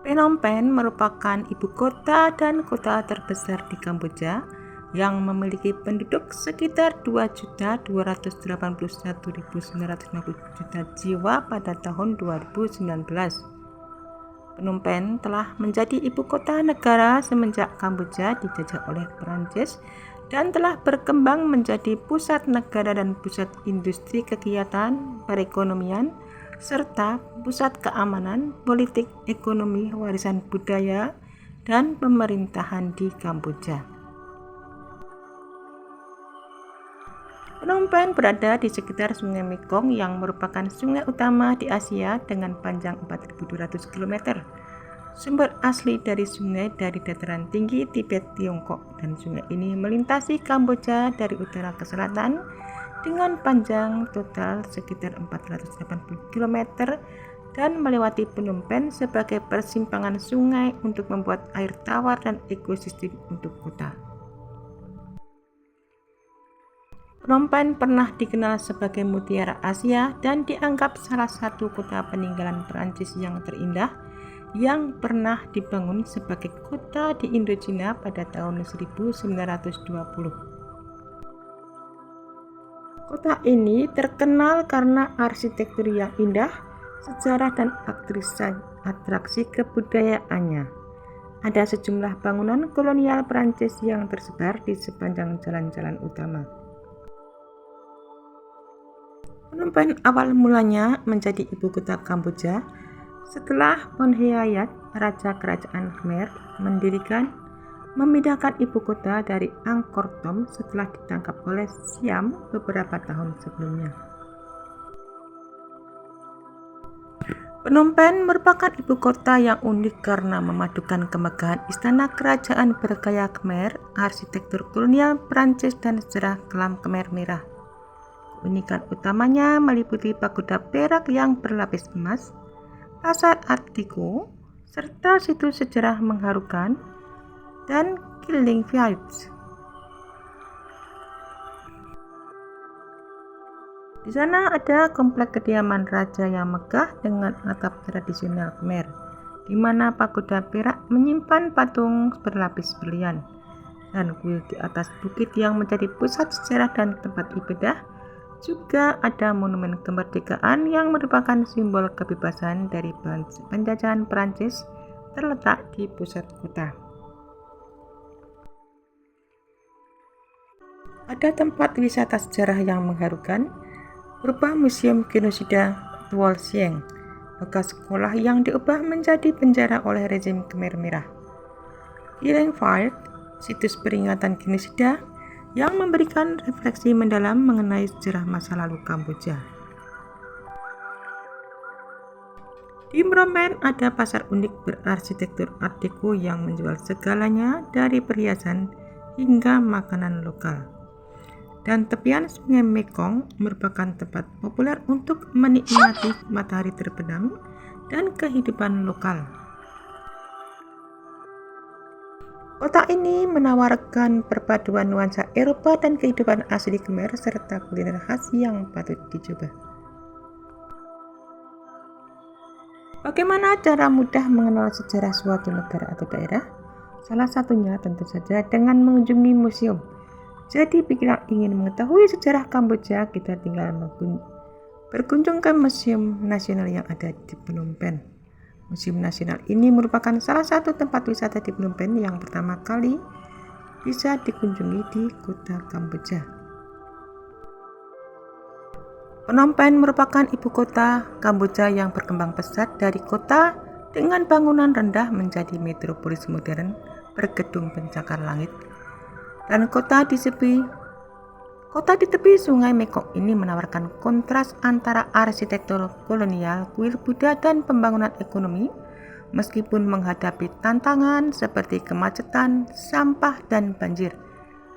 Phnom Penh merupakan ibu kota dan kota terbesar di Kamboja yang memiliki penduduk sekitar 2.281.950 jiwa pada tahun 2019. Phnom Penh telah menjadi ibu kota negara semenjak Kamboja dijajah oleh Prancis dan telah berkembang menjadi pusat negara dan pusat industri kegiatan perekonomian serta pusat keamanan, politik, ekonomi, warisan budaya, dan pemerintahan di Kamboja. Phnom Penh berada di sekitar Sungai Mekong yang merupakan sungai utama di Asia dengan panjang 4.200 km. Sumber asli dari sungai dari dataran tinggi Tibet, Tiongkok, dan sungai ini melintasi Kamboja dari utara ke selatan dengan panjang total sekitar 480 km dan melewati Phnom Penh sebagai persimpangan sungai untuk membuat air tawar dan ekosistem untuk kota. Phnom Penh pernah dikenal sebagai Mutiara Asia dan dianggap salah satu kota peninggalan Perancis yang terindah yang pernah dibangun sebagai kota di Indochina pada tahun 1920. Kota ini terkenal karena arsitektur yang indah, sejarah dan atraksi kebudayaannya. Ada sejumlah bangunan kolonial Prancis yang tersebar di sepanjang jalan-jalan utama. Phnom Penh awal mulanya menjadi ibu kota Kamboja setelah Pontianak, Raja Kerajaan Khmer, memindahkan ibu kota dari Angkor Thom setelah ditangkap oleh Siam beberapa tahun sebelumnya. Phnom Penh merupakan ibu kota yang unik karena memadukan kemegahan istana kerajaan bergaya Khmer, arsitektur kolonial Prancis, dan sejarah kelam Khmer merah. Keunikan utamanya meliputi pagoda perak yang berlapis emas, pasar Art Deco, serta situs sejarah mengharukan dan Killing Vibes. Di sana ada komplek kediaman raja yang megah dengan atap tradisional Khmer, di mana pagoda perak menyimpan patung berlapis berlian, dan kuil di atas bukit yang menjadi pusat sejarah dan tempat ibadah. Juga ada monumen kemerdekaan yang merupakan simbol kebebasan dari penjajahan Prancis terletak di pusat kota. Ada tempat wisata sejarah yang mengharukan, berupa Museum Genosida Tuol Sieng, bekas sekolah yang diubah menjadi penjara oleh rezim Khmer Merah. Killing Field, situs peringatan genosida yang memberikan refleksi mendalam mengenai sejarah masa lalu Kamboja. Di Phnom Penh ada pasar unik berarsitektur Art Deco yang menjual segalanya dari perhiasan hingga makanan lokal. Dan tepian Sungai Mekong merupakan tempat populer untuk menikmati matahari terbenam dan kehidupan lokal. Kota ini menawarkan perpaduan nuansa Eropa dan kehidupan asli Khmer serta kuliner khas yang patut dicoba. Bagaimana cara mudah mengenal sejarah suatu negara atau daerah? Salah satunya tentu saja dengan mengunjungi museum. Jadi bila ingin mengetahui sejarah Kamboja, kita tinggal berkunjung ke Museum Nasional yang ada di Phnom Penh. Museum Nasional ini merupakan salah satu tempat wisata di Phnom Penh yang pertama kali bisa dikunjungi di kota Kamboja. Phnom Penh merupakan ibu kota Kamboja yang berkembang pesat dari kota dengan bangunan rendah menjadi metropolis modern bergedung pencakar langit. Dan kota di tepi Sungai Mekong ini menawarkan kontras antara arsitektur kolonial, kuil Buddha, dan pembangunan ekonomi, meskipun menghadapi tantangan seperti kemacetan, sampah, dan banjir.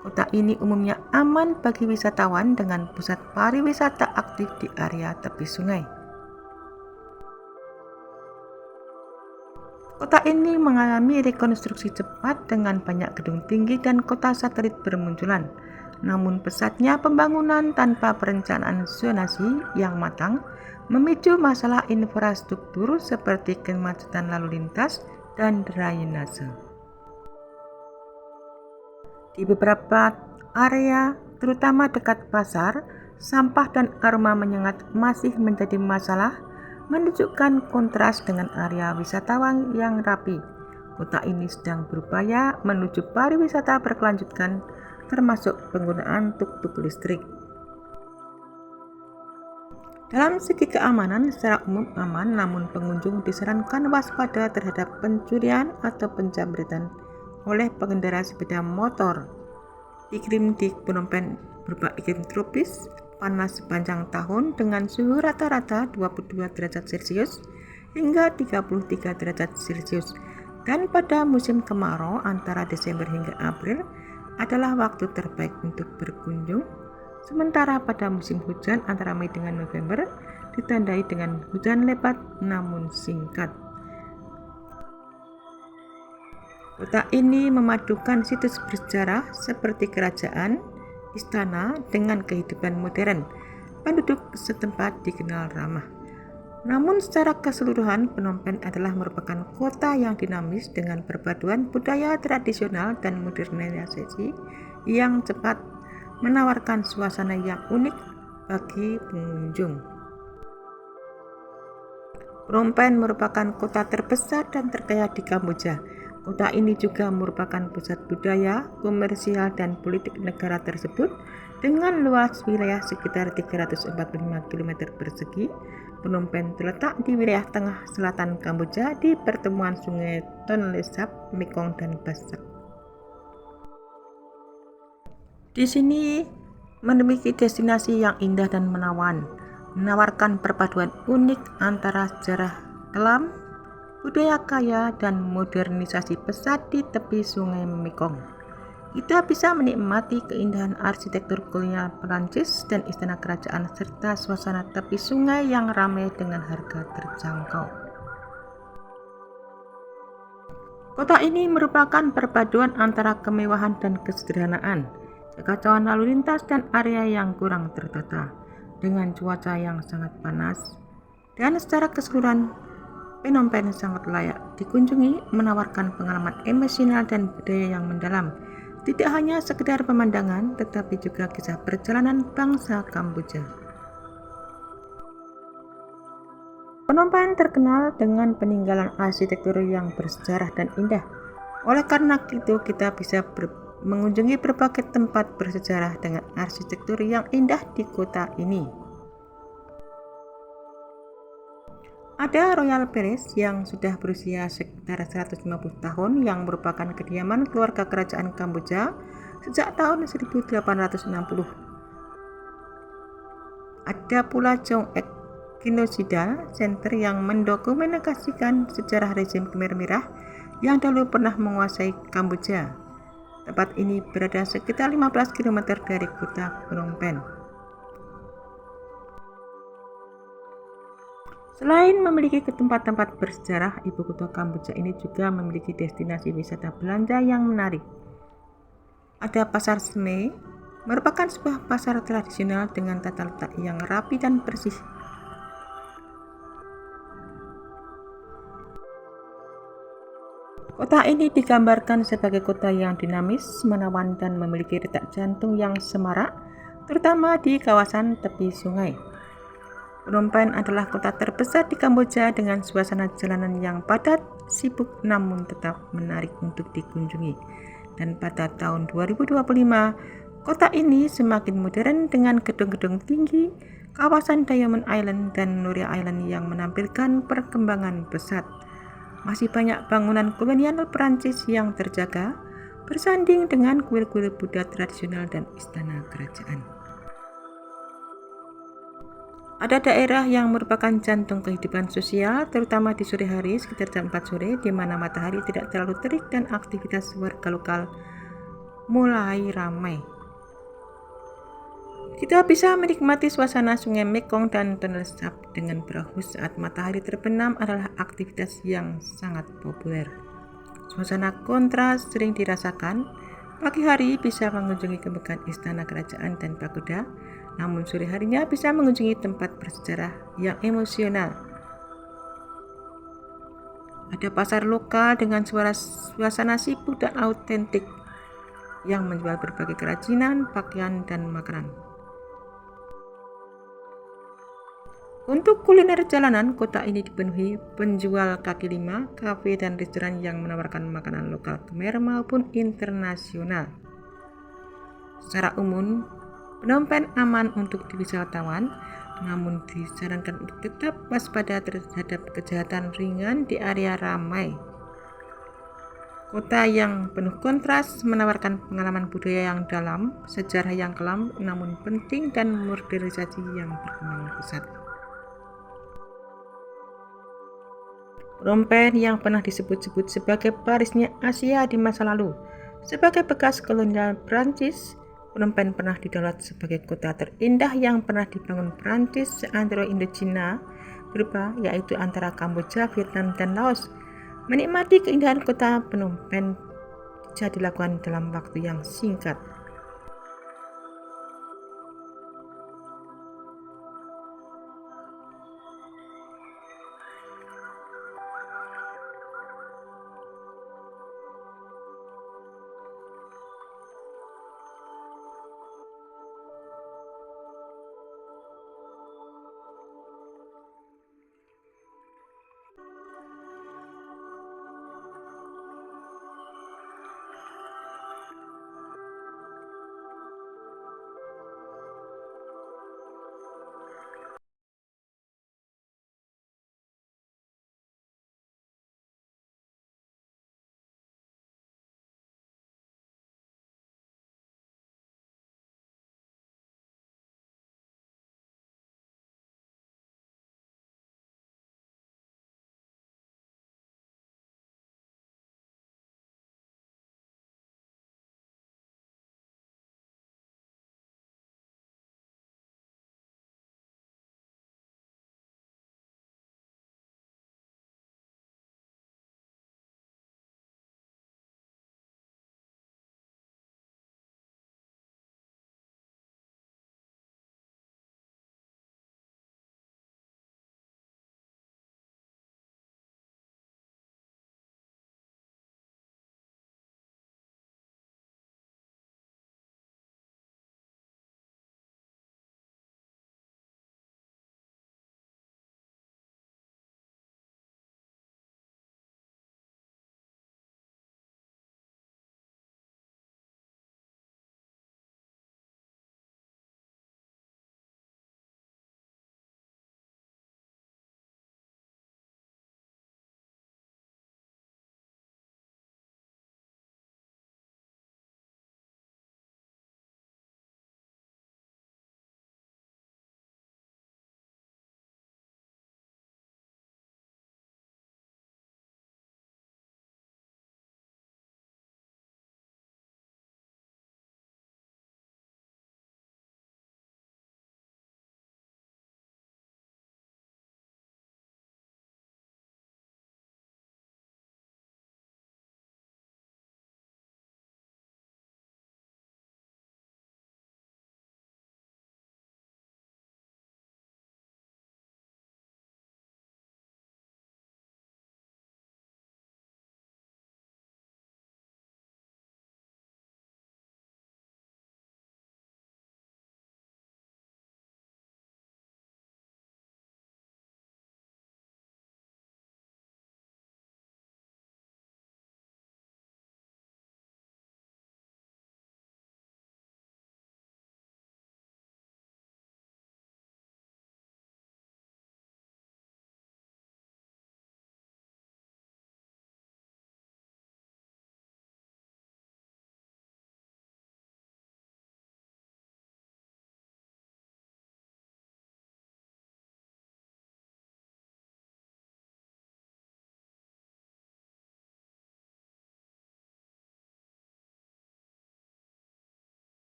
Kota ini umumnya aman bagi wisatawan dengan pusat pariwisata aktif di area tepi sungai. Kota ini mengalami rekonstruksi cepat dengan banyak gedung tinggi dan kota satelit bermunculan. Namun pesatnya pembangunan tanpa perencanaan zonasi yang matang memicu masalah infrastruktur seperti kemacetan lalu lintas dan drainase. Di beberapa area, terutama dekat pasar, sampah dan aroma menyengat masih menjadi masalah, menunjukkan kontras dengan area wisatawan yang rapi. Kota ini sedang berupaya menuju pariwisata berkelanjutan, termasuk penggunaan tuk-tuk listrik. Dalam segi keamanan, secara umum aman, namun pengunjung disarankan waspada terhadap pencurian atau penjamretan oleh pengendara sepeda motor. Iklim di Phnom Penh berupa iklim tropis, panas sepanjang tahun dengan suhu rata-rata 22 derajat Celcius hingga 33 derajat Celcius. Dan pada musim kemarau antara Desember hingga April adalah waktu terbaik untuk berkunjung. Sementara pada musim hujan antara Mei dengan November ditandai dengan hujan lebat namun singkat. Kota ini memadukan situs bersejarah seperti kerajaan, istana dengan kehidupan modern. Penduduk setempat dikenal ramah. Namun secara keseluruhan Phnom Penh adalah merupakan kota yang dinamis dengan perpaduan budaya tradisional dan modernisasi yang cepat menawarkan suasana yang unik bagi pengunjung. Phnom Penh merupakan kota terbesar dan terkaya di Kamboja. Kota ini juga merupakan pusat budaya, komersial, dan politik negara tersebut dengan luas wilayah sekitar 345 km persegi. Phnom Penh terletak di wilayah tengah selatan Kamboja di pertemuan sungai Tonle Sap, Mekong, dan Bassak. Di sini memiliki destinasi yang indah dan menawan, menawarkan perpaduan unik antara sejarah kelam, budaya kaya, dan modernisasi pesat di tepi sungai Mekong. Kita bisa menikmati keindahan arsitektur kolonial Perancis dan istana kerajaan serta suasana tepi sungai yang ramai dengan harga terjangkau. Kota ini merupakan perpaduan antara kemewahan dan kesederhanaan, kekacauan lalu lintas dan area yang kurang tertata, dengan cuaca yang sangat panas. Dan secara keseluruhan, Phnom Penh sangat layak dikunjungi, menawarkan pengalaman emosional dan budaya yang mendalam. Tidak hanya sekedar pemandangan, tetapi juga kisah perjalanan bangsa Kamboja. Phnom Penh terkenal dengan peninggalan arsitektur yang bersejarah dan indah. Oleh karena itu, kita bisa mengunjungi berbagai tempat bersejarah dengan arsitektur yang indah di kota ini. Ada Royal Palace yang sudah berusia sekitar 150 tahun yang merupakan kediaman keluarga kerajaan Kamboja sejak tahun 1860. Ada pula Chong Ek Genocide Center yang mendokumentasikan sejarah rezim Khmer Merah yang dahulu pernah menguasai Kamboja. Tempat ini berada sekitar 15 km dari kota Phnom Penh. Selain memiliki tempat-tempat bersejarah, ibu kota Kamboja ini juga memiliki destinasi wisata belanja yang menarik. Ada Pasar Smey, merupakan sebuah pasar tradisional dengan tata letak yang rapi dan bersih. Kota ini digambarkan sebagai kota yang dinamis, menawan, dan memiliki detak jantung yang semarak, terutama di kawasan tepi sungai. Phnom Penh adalah kota terbesar di Kamboja dengan suasana jalanan yang padat, sibuk, namun tetap menarik untuk dikunjungi. Dan pada tahun 2025, kota ini semakin modern dengan gedung-gedung tinggi, kawasan Diamond Island dan Nuria Island yang menampilkan perkembangan pesat. Masih banyak bangunan kolonial Perancis yang terjaga, bersanding dengan kuil-kuil Buddha tradisional dan istana kerajaan. Ada daerah yang merupakan jantung kehidupan sosial, terutama di sore hari sekitar jam 4 sore, di mana matahari tidak terlalu terik dan aktivitas warga lokal mulai ramai. Kita bisa menikmati suasana sungai Mekong dan Tonle Sap dengan perahu saat matahari terbenam adalah aktivitas yang sangat populer. Suasana kontras sering dirasakan, Pagi hari bisa mengunjungi kemegahan istana kerajaan dan pagoda, namun sore harinya bisa mengunjungi tempat bersejarah yang emosional. Ada pasar lokal dengan suasana sibuk dan autentik yang menjual berbagai kerajinan, pakaian, dan makanan. Untuk kuliner jalanan, kota ini dipenuhi penjual kaki lima, kafe, dan restoran yang menawarkan makanan lokal Khmer maupun internasional. Secara umum, Phnom Penh aman untuk wisatawan, namun disarankan untuk tetap waspada terhadap kejahatan ringan di area ramai. Kota yang penuh kontras menawarkan pengalaman budaya yang dalam, sejarah yang kelam, namun penting, dan modernisasi yang berkembang pesat. Phnom Penh yang pernah disebut-sebut sebagai Parisnya Asia di masa lalu. Sebagai bekas kolonial Prancis, Phnom Penh pernah didaulat sebagai kota terindah yang pernah dibangun Prancis seantero Indochina berubah, yaitu antara Kamboja, Vietnam, dan Laos. Menikmati keindahan kota Phnom Penh bisa dilakukan dalam waktu yang singkat.